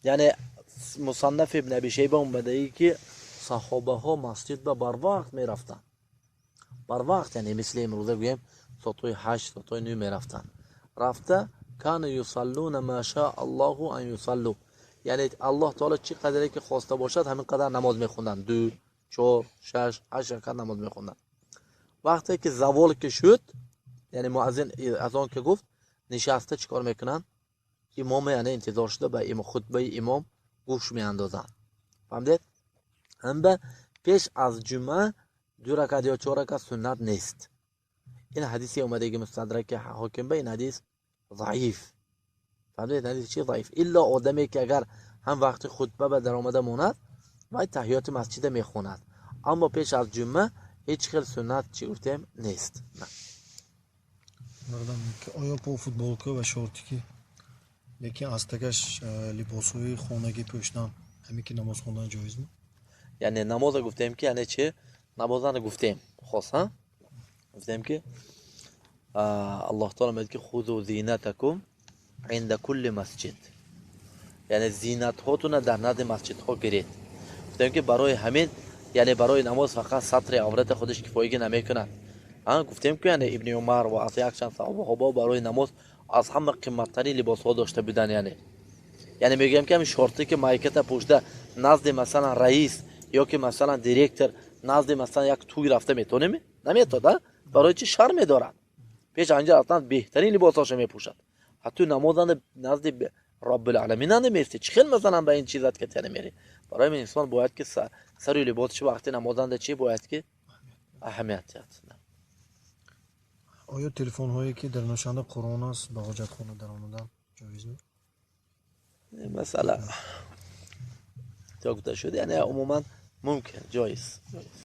یعنی مصنف ابن ابی شیبه اومده ای که صحابه ها مسجد به بر وقت میرفتن. بر وقت یعنی مثل امروزه گویم ساعتای 8 ساعتای 9 میرفتن. رفته کان یصلون ما شاء الله ان یصلوا، یعنی الله تعالی چی قدری که خواسته باشد همین قدر نماز میخوندن، 2 4 6 8 رکعت نماز میخوندن. وقتی که زوال که شد، یعنی مؤذن از آن که گفت نشسته چیکار میکنن؟ امام یعنی انتظار شده به خطبه امام گوش میاندازن. فهمید؟ هم به پیش از جمعه 2 رکعت یا 4 رکعت سنت نیست. این حدیثی اومده که مستدرک حاکم به این حدیث ضعیف. فهمید؟ حدیث چی ضعیف؟ الا آدمی که اگر هم وقت خطبه به در آمده موند و تحیات مسجد میخوند، اما پیش از جمعه هیچ خیل سنت چی گفتیم نیست. نه. آیا با فوتبالکا و شورتی که لیکن استگش لباسوی خانگی پوشیدن همین که نماز خوندن جایز نیست؟ یعنی نماز گفتیم که یعنی چه؟ نمازان گفتیم خاص ها؟ گفتیم که الله تعالی میگه که خذوا زینتکم عند کل مسجد، یعنی زینت هاتون در نزد مسجد ها گیرید. گفتیم که برای همین یعنی برای نماز فقط سطر عورت خودش کفایه نمیکنه. گفتیم که یعنی ابن عمر و عطیه اکشن صحابه برای نماز از همه قیمت‌ترین لباس ها داشته بودن. یعنی میگم که همین شورتی که مایکت پوشیده نزد مثلا رئیس یا که مثلا دیرکتور نزد مثلا یک توی رفته میتونه نمیتونه، برای چی شرم دارد؟ پیش انجا اصلا بهترین لباساشو میپوشد. حتی نمازند نزد رب العالمین نمیرسی، چه خیلی مثلا به این چیزات که تنه میری. برای من انسان باید که سر لباسش وقتی نمازند چی باید که اهمیت یاد. آیا تلفن هایی که در نشانه قرآن است به حاجت خانه در آمدن جایز نیست؟ مثلا تا گفته شده یعنی عموما ممکن جایز.